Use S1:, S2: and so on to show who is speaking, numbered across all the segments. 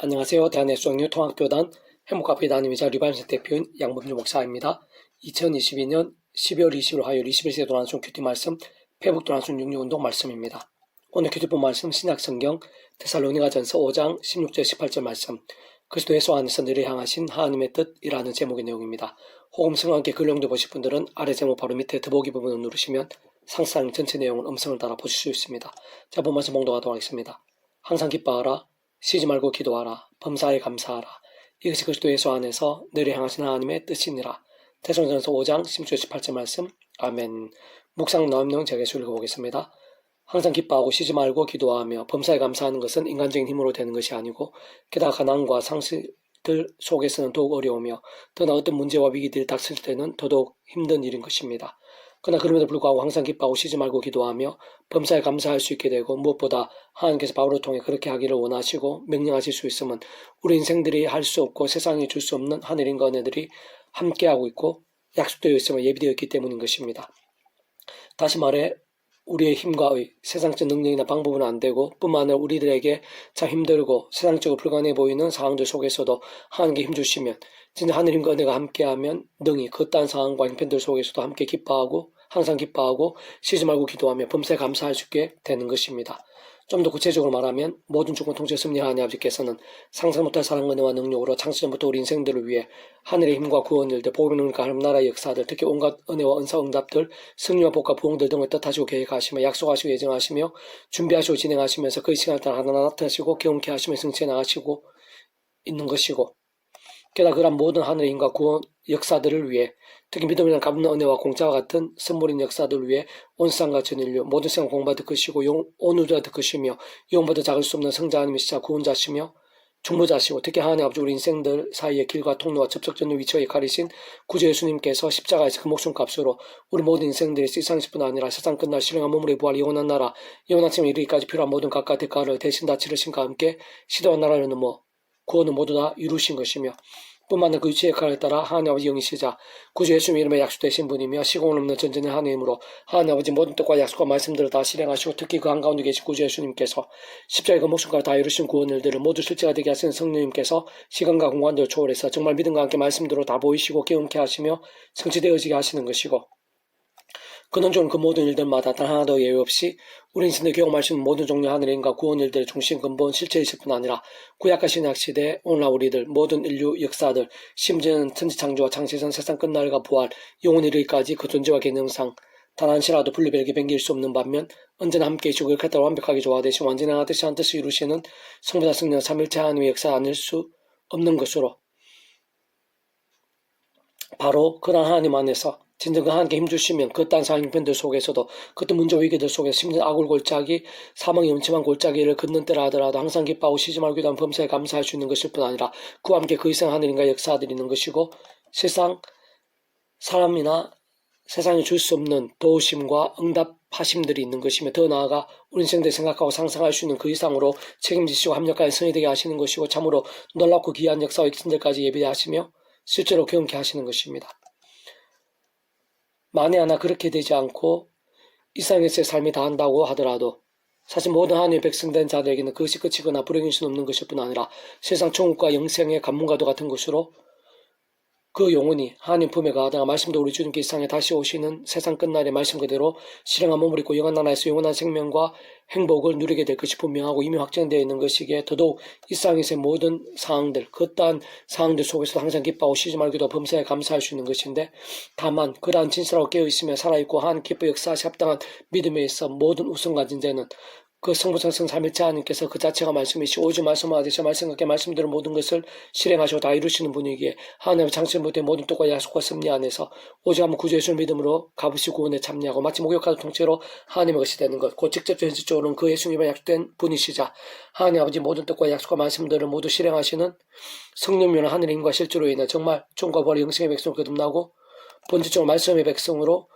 S1: 안녕하세요. 대한예수학교 통합교단 행복학교 담임이자 리바임생 대표인 양범주 목사입니다. 2022년 12월 20일 화요일 21세 도난순 큐티 말씀 회복 도난순 66운동 말씀입니다. 오늘 큐티본 말씀 신약성경 데살로니가전서 5장 16절 18절 말씀 그리스도 예수 안에서 늘 향하신 하나님의 뜻이라는 제목의 내용입니다. 호감성과 함께 글 용도 보실 분들은 아래 제목 바로 밑에 더보기 부분을 누르시면 상상 전체 내용을 음성을 따라 보실 수 있습니다. 자, 본 말씀 봉독하도록 하겠습니다. 항상 기뻐하라. 쉬지 말고 기도하라. 범사에 감사하라. 이것이 그리스도 예수 안에서 너를 향하신 하나님의 뜻이니라. 데살로니가전서 5장 16절 18절 말씀. 아멘. 묵상 나옴용 제가 읽어보겠습니다. 항상 기뻐하고 쉬지 말고 기도하며 범사에 감사하는 것은 인간적인 힘으로 되는 것이 아니고 게다가 가난과 상실들 속에서는 더욱 어려우며 더나 어떤 문제와 위기들이 닥칠 때는 더더욱 힘든 일인 것입니다. 그러나 그럼에도 불구하고 항상 기뻐하고 쉬지 말고 기도하며 범사에 감사할 수 있게 되고 무엇보다 하나님께서 바울을 통해 그렇게 하기를 원하시고 명령하실 수 있으면 우리 인생들이 할 수 없고 세상이 줄 수 없는 하늘인과 은혜들이 함께하고 있고 약속되어 있으며 예비되어 있기 때문인 것입니다. 다시 말해 우리의 힘과 세상적 능력이나 방법은 안 되고 뿐만 아니라 우리들에게 참 힘들고 세상적으로 불가능해 보이는 상황들 속에서도 하나님께 힘주시면 진짜 하늘 힘과 은혜가 함께하면 능히 그딴 상황과 형편들 속에서도 함께 기뻐하고 항상 기뻐하고 쉬지 말고 기도하며 범사에 감사할 수 있게 되는 것입니다. 좀 더 구체적으로 말하면 모든 주권 통치 승리하는 아버지께서는 상상 못할 사랑 은혜와 능력으로 창세전부터 우리 인생들을 위해 하늘의 힘과 구원 일들, 복음의 능력과 하나님 나라의 역사들, 특히 온갖 은혜와 은사 응답들, 승리와 복과 부흥들 등을 뜻하시고 계획하시며 약속하시고 예정하시며 준비하시고 진행하시면서 그 시간을 따라 하나하나 나타나시고 경험케 하시며 승치해 나가시고 있는 것이고 게다가 그런 모든 하늘의 힘과 구원 역사들을 위해 특히 믿음이란 갚는 은혜와 공짜와 같은 선물인 역사들을 위해 온 세상과 전 인류 모든 세상 공부받을 것이고 온 우주가 될 것이며 영보다 작을 수 없는 성자 하나님이시자 구원자시며 중보자시고 특히 하나님 아버지 우리 인생들 사이의 길과 통로와 접촉점의 위치와 가리신 구주 예수님께서 십자가에서 그 목숨값으로 우리 모든 인생들이 세상뿐 아니라 세상 끝날 실행한 몸으로 부활 영원한 나라 영원한 층에 이르기까지 필요한 모든 값과 대가를 대신 다 치르신과 함께 시대와 나라를 넘어 구원은 모두 다 이루신 것이며 뿐만 아니라 그 위치의 역할에 따라 하나님 아버지 영이시자 구주 예수님 이름에 약속되신 분이며 시공을 없는 전전의 하나님으로 하나님 아버지 모든 뜻과 약속과 말씀들을 다 실행하시고 특히 그 한가운데 계신 구주 예수님께서 십자가의 그 목숨까지 다 이루신 구원 일들을 모두 실제가 되게 하시는 성령님께서 시간과 공간들을 초월해서 정말 믿음과 함께 말씀대로 다 보이시고 깨닫게 하시며 성취되어지게 하시는 것이고 근원적으로 그 모든 일들마다 단 하나도 예외 없이 우리 인생들 경험할 수 있는 모든 종류 하늘의 힘과 구원 일들의 중심 근본 실체이실 뿐 아니라 구약과 신약 시대 오늘날 우리들 모든 인류 역사들 심지어는 천지창조와 창세전 세상 끝날과 부활 영원히 이르기까지 그 존재와 개념상 단 한시라도 분리별에게 변길 수 없는 반면 언제나 함께 계시고 그렇게 따라 완벽하게 조화되시 완전히 하나되시 한 뜻을 이루시는 성부자 성령 삼일체 하나님의 역사 아닐 수 없는 것으로 바로 그런 하나님 안에서 진정 그 하나님께 힘주시면 그딴 상황 형편들 속에서도 그때 문제 위기들 속에서 심지어 악울 골짜기 사망의 음침한 골짜기를 걷는 때라 하더라도 항상 기뻐하고 쉬지 말고 기도하면 범사에 감사할 수 있는 것일 뿐 아니라 그와 함께 그 이상 하늘인가 역사들이 있는 것이고 세상 사람이나 세상에 줄 수 없는 도우심과 응답하심들이 있는 것이며 더 나아가 우리 인생들 생각하고 상상할 수 있는 그 이상으로 책임지시고 합력하여 성이 되게 하시는 것이고 참으로 놀랍고 귀한 역사와 익신들까지 예비하시며 실제로 경험케 하시는 것입니다. 만에 하나 그렇게 되지 않고 이 세상에서의 삶이 다한다고 하더라도 사실 모든 하나님의 백성된 자들에게는 그것이 끝이거나 불행일 수는 없는 것일 뿐 아니라 세상 천국과 영생의 관문과도 같은 것으로 그 영혼이 하나님 품에 가다가 말씀도 우리 주님께 이 세상에 다시 오시는 세상 끝날의 말씀 그대로 실행한 몸을 입고 영원 나라에서 영원한 생명과 행복을 누리게 될 것이 분명하고 이미 확정되어 있는 것이기에 더더욱 이 세상에서의 모든 상황들 그떠한 상황들 속에서도 항상 기뻐하고 쉬지 말고도 범사에 감사할 수 있는 것인데 다만 그러한 진실하고 깨어있으며 살아있고 하나님 기뻐 역사하시 합당한 믿음에 있어 모든 우선과 진재는 그 성부성성 삼일체 하나님께서 그 자체가 말씀이시고 오직 말씀하듯이 말씀과 말씀대로 모든 것을 실행하시고 다 이루시는 분이기에 하나님의 창세부터의 모든 뜻과 약속과 섭리 안에서 오직 한번 구주 예수를 믿음으로 값없이 구원에 참여하고 마치 목욕하는 통째로 하나님의 것이 되는 것 곧 직접적 현실적으로는 그 예수님의 약속된 분이시자 하나님 아버지 모든 뜻과 약속과 말씀들을 모두 실행하시는 성령님의 하늘의 힘과 실제로 인해 정말 종과 벌의 영생의 백성을 거듭나고 본질적으로 말씀의 백성으로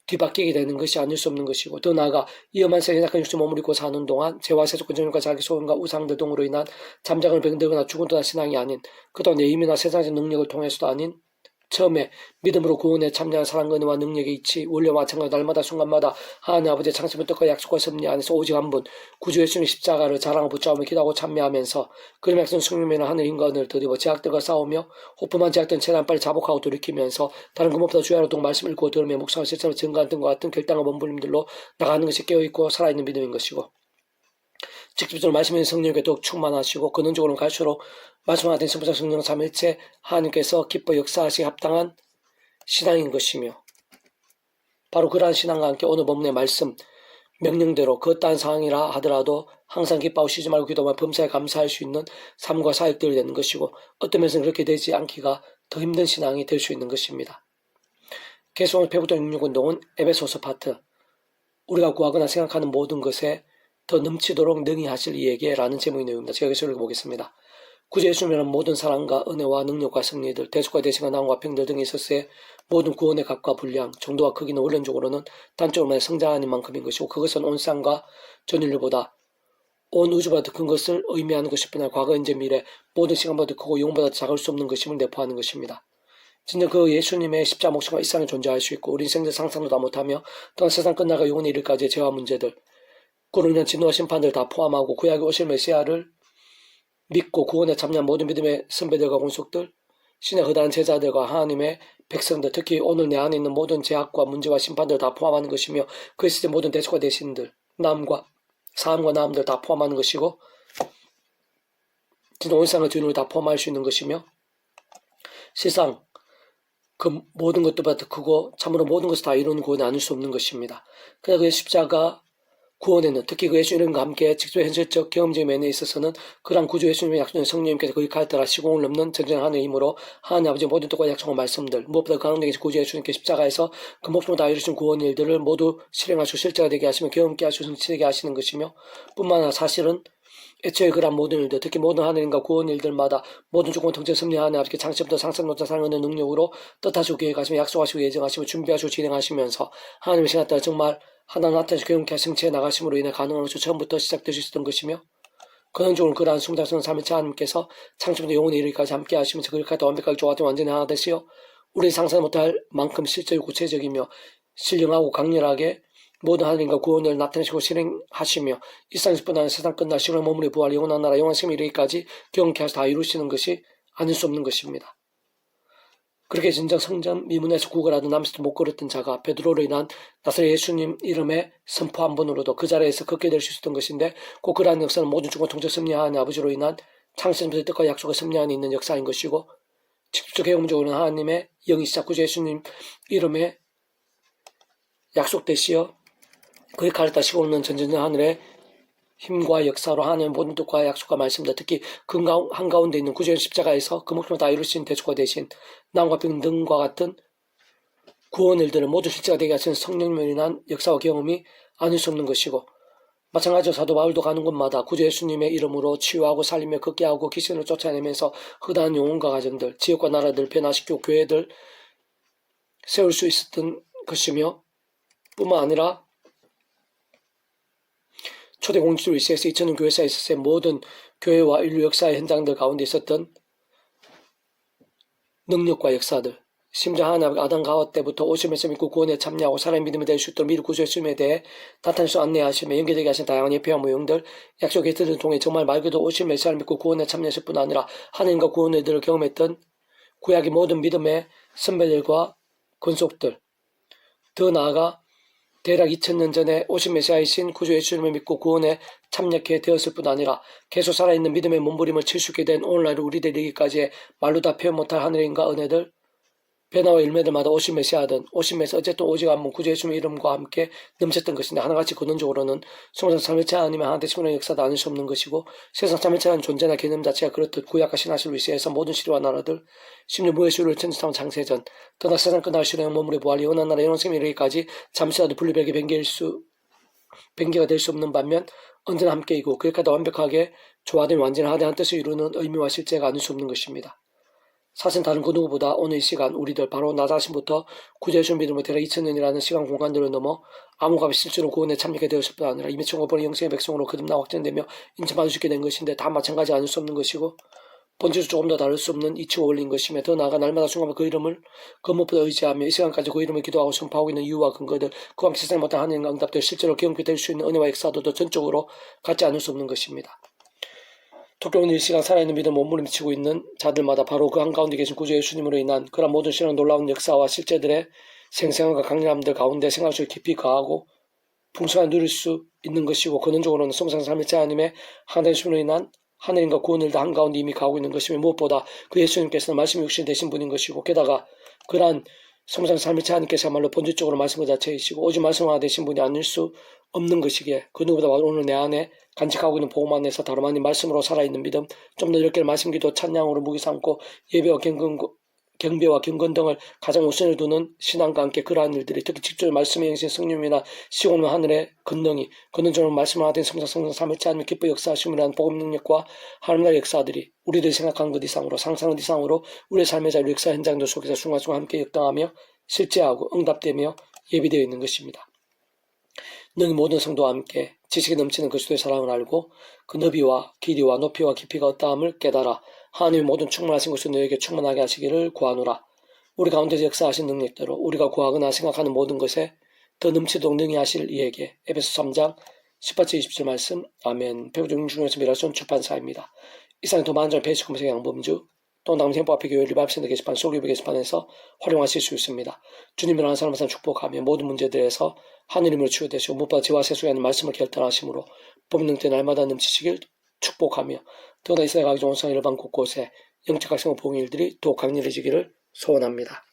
S1: 뒤바뀌게 되는 것이 아닐 수 없는 것이고 더 나아가 위험한 세상에 약한 육신 몸을 입고 사는 동안 죄와 세속과 정욕과 자기 소원과 우상들 등으로 인한 잠잠을 병들거나 죽은 듯한 신앙이 아닌 그동안 내 힘이나 세상적 능력을 통해서도 아닌 처음에 믿음으로 구원에 참여한 사랑과 은혜와 능력의 이치, 원리와 마찬가지로 날마다 순간마다 하나님 아버지의 창세부터 뜻과 약속과 섭리 안에서 오직 한 분, 구주 예수님의 십자가를 자랑하고 붙잡으며 기도하고 참여하면서 그런 백성 승리면은 하늘 힘과 은혜를 드리고 제약들과 싸우며 호프만 제약된 최대한 빨리 자복하고 돌이키면서 다른 것보다 주야로 동 말씀 읽고 들으며 묵상을 실천을 증거한 등과 같은 결단과 몸부림들로 나가는 것이 깨어있고 살아있는 믿음인 것이고, 직접적으로 말씀인 성령에게 더욱 충만하시고 근원적으로는 갈수록 말씀과 같은 성부자 성령 삼일체 하나님께서 기뻐 역사하시기 합당한 신앙인 것이며, 바로 그러한 신앙과 함께 오늘 본문의 말씀 명령대로 그 어떠한 상황이라 하더라도 항상 기뻐하고 쉬지 말고 기도하며 범사에 감사할 수 있는 삶과 사역들이 되는 것이고, 어떤 면에서는 그렇게 되지 않기가 더 힘든 신앙이 될 수 있는 것입니다. 계속 페북도 66운동은 에베소서 파트, 우리가 구하거나 생각하는 모든 것에 더 넘치도록 능히 하실 이에게 라는 제목의 내용입니다. 제가 여기서 읽어보겠습니다. 구주 예수님이란 모든 사랑과 은혜와 능력과 승리들, 대속과 대신과 나음과 평들 등이 있었을 모든 구원의 값과 분량, 정도와 크기는 원론적으로는 단적으로만 성장하는 만큼인 것이고, 그것은 온 쌍과 전인류보다 온 우주보다 더 큰 것을 의미하는 것일 뿐 아니라 과거, 현재, 미래 모든 시간보다 더 크고 영보다 더 작을 수 없는 것임을 내포하는 것입니다. 진정 그 예수님의 십자가 목숨과 이 세상에 존재할 수 있고 우린 생전 상상도 다 못하며 또한 세상 끝나가 영원히 이를까지의 죄와 문제들, 그로 인한 진노와 심판들을 다 포함하고 구약에 오실 메시아를 믿고 구원에 참여한 모든 믿음의 선배들과 권속들, 신의 거대한 제자들과 하나님의 백성들, 특히 오늘 내 안에 있는 모든 죄악과 문제와 심판들을 다 포함하는 것이며, 그 시대 모든 대속과 대신들, 남과 사함과 나음들 다 포함하는 것이고, 진짜 온 세상의 주인을 다 포함할 수 있는 것이며, 세상 그 모든 것들보다 더 크고 참으로 모든 것을 다 이루는 구원이 아닐 수 없는 것입니다. 그러나 그 십자가 구원에는 특히 그 예수님과 함께 직접 현실적 경험적인 면에 있어서는 그러한 구주 예수님의 약속된 성령님께서 그의 칼을 따라 시공을 넘는 전쟁을 하는 힘으로 하나님 아버지의 모든 뜻과 약속한 말씀들, 무엇보다 강력히 구주 예수님께 십자가에서 그 목숨을 다 이루신 구원 일들을 모두 실행하시고 실제가 되게 하시며 경험케 하시고 성취되게 하시는 것이며, 뿐만 아니라 사실은 애초에 그러한 모든 일들, 특히 모든 하늘인과 구원 일들마다 모든 주권 통제 섭리하는 아버지께 창세부터 상상노자 사랑하는 능력으로 뜻하시고 계획하시며 약속하시고 예정하시고 준비하시고 진행하시면서 하나님의 시간 따라 정말 하나님 나타내서 경험케 성취해 나가심으로 인해 가능한 것이 처음부터 시작될 수 있었던 것이며, 근원적으로 그러한 숨다스는 삼일체 하나님께서 창조부터 영원히 이르기까지 함께 하시면서 그렇게 완벽하게 조화된 완전히 하나 되시어 우리 상상 못할 만큼 실제로 구체적이며 신령하고 강렬하게 모든 하나님과 구원을 나타내시고 실행하시며 일상뿐 아니라 세상 끝날 시간의 머무리 부활 영원한 나라 영원한 생명 이르기까지 경험케 하셔서 다 이루시는 것이 아닐 수 없는 것입니다. 그렇게 진정 성전 미문에서 구걸하던 남에서도 못 걸었던 자가 베드로로 인한 나사렛 예수님 이름의 선포 한 번으로도 그 자리에서 걷게 될 수 있었던 것인데, 곧 그러한 역사는 모든 주권 통제 섭리하는 아버지로 인한 창세부터 뜻과 약속과 섭리 안에 있는 역사인 것이고, 직접적 경험적으로는 하나님의 영이시자 구주 예수님 이름의 약속되시어 그의 칼을 따 시고 없는 전전전 하늘의 힘과 역사로 하나님의 모든 뜻과 약속과 말씀들, 특히 그 한가운데 있는 구주의 십자가에서 그 목숨을 다 이루신 대속과 대신 나음과 병 등과 같은 구원 일들을 모두 실제가 되게 하시는 성령님으로 인한 역사와 경험이 아닐 수 없는 것이고, 마찬가지로 사도 바울도 가는 곳마다 구주 예수님의 이름으로 치유하고 살리며 걷게 하고 귀신을 쫓아내면서 허다한 영혼과 가정들, 지역과 나라들 변화시키고 교회들 세울 수 있었던 것이며, 뿐만 아니라 초대 공주들 위시에서 2000년 교회사에 있었을 모든 교회와 인류 역사의 현장들 가운데 있었던 능력과 역사들, 심지어 하나님 아담 가와 때부터 오심에서 믿고 구원에 참여하고 살아의 믿음이 될 수 있도록 미리 구주 예수님에 대해 나타내서 안내하시며 연결되게 하신 다양한 예표와 모형들, 약속의 뜻을 통해 정말 말 그대로 오심 메시아를 믿고 구원에 참여했을 뿐 아니라 하나님과 구원의 들을 경험했던 구약의 모든 믿음의 선배들과 권속들, 더 나아가 대략 2000년 전에 오신 메시아이신 구주 예수님을 믿고 구원에 참여하게 되었을 뿐 아니라 계속 살아있는 믿음의 몸부림을 칠 수 있게 된 오늘날 우리들에게까지의 말로 다 표현 못할 하늘인과 은혜들, 변화와 열매들마다 오신 메시아든 오신 메시아 어쨌든 오직 한 분 구주 예수님의 이름과 함께 넘쳤던 것인데, 하나같이 근원적으로는 성상 삼일체 하나님의 하나 되시는 역사도 아닐 수 없는 것이고, 세상 삼일체라는 존재나 개념 자체가 그렇듯 구약과 신화시를 위시해서 모든 시대와 나라들, 심지어 무해수를 천지타운 장세전, 떠나 세상 끝날 시대의 머무리 부활 영원한 나라 영원 생명 이르기까지 잠시라도 분리별게 변개가 될 수 없는 반면 언제나 함께이고 그렇게도 완벽하게 조화된 완전한 하나의 뜻을 이루는 의미와 실제가 아닐 수 없는 것입니다. 사실 다른 그 누구보다 오늘 이 시간 우리들 바로 나 자신부터 구주 예수 믿음으로 대략 2000년이라는 시간 공간들을 넘어 아무가 없이 실제로 구원에 참여하게 되었을 뿐 아니라 이미 천국을 보는 영생의 백성으로 거듭나 확정되며 인정받을 수 있게 된 것인데, 다 마찬가지 아닐 수 없는 것이고, 본질도 조금 더 다를 수 없는 이치가 올린 것이며 더 나아가 날마다 순간마다 그 이름을 그 무엇보다 의지하며 이 시간까지 그 이름을 기도하고 선포하고 있는 이유와 근거들 그와 함께 세상에 못한 하나님과 응답들 실제로 경험이 될 수 있는 은혜와 역사도 더 전적으로 갖지 않을 수 없는 것입니다. 토끼 오늘 이 시간 살아있는 믿음 몸부림치고 있는 자들마다 바로 그 한가운데 계신 구주 예수님으로 인한 그런 모든 신앙 놀라운 역사와 실제들의 생생함과 강렬함들 가운데 생활 속에 깊이 가하고 풍성하게 누릴 수 있는 것이고 근원적으로는 성상 삼일체 하나님의 하나님으로 인한 하늘인과 구원을 다 한가운데 이미 가고 있는 것이며 무엇보다 그 예수님께서는 말씀이 육신 되신 분인 것이고 게다가 그러한 성상 삼일체 하나님께서야말로 본질적으로 말씀 그 자체이시고 오직 말씀화 되신 분이 아닐 수 없는 것이기에 그 누구보다 오늘 내 안에 간직하고 있는 복음 안에서 다름 아닌 말씀으로 살아있는 믿음 좀 더 이렇게 말씀기도 찬양으로 무기 삼고 예배와 경배와 경건 등을 가장 우선을 두는 신앙과 함께 그러한 일들이 특히 직접 말씀의 행신 성령이나 시온과 하늘의 권능이 근원적으로 말씀하된 성상 삼일체 하나님의 기뻐 역사하심이라는 복음 능력과 하나님의 역사들이 우리들이 생각한 것 이상으로 상상한 것 이상으로 우리의 삶의 자유 역사 현장들 속에서 순간순간 함께 역당하며 실제하고 응답되며 예비되어 있는 것입니다. 너희 모든 성도와 함께 지식이 넘치는 그리스도의 사랑을 알고 그 너비와 길이와 높이와 깊이가 어떠함을 깨달아 하나님의 모든 충만하신 것을 너에게 충만하게 하시기를 구하노라. 우리 가운데서 역사하신 능력대로 우리가 구하거나 생각하는 모든 것에 더 넘치도록 능히 하실 이에게 에베소 3장 18절 27절 말씀 아멘. 배우종 중에서 미라손 출판사입니다. 이상의 더 많은 점 페이스 검색 양범주 또 남은 행보 앞에 교회 리바이브센터 게시판 소리뷰 게시판에서 활용하실 수 있습니다. 주님을 하는 사람 축복하며 모든 문제들에서 하느님으로 치유되시고 무엇보다 지와 세속에 하는 말씀을 결단하심으로 법능 때 날마다 넘치시길 축복하며 더나 이스라엘 가기 좋은 상 일반 곳곳에 영적 각성과 복음 일들이 더욱 강렬해지기를 소원합니다.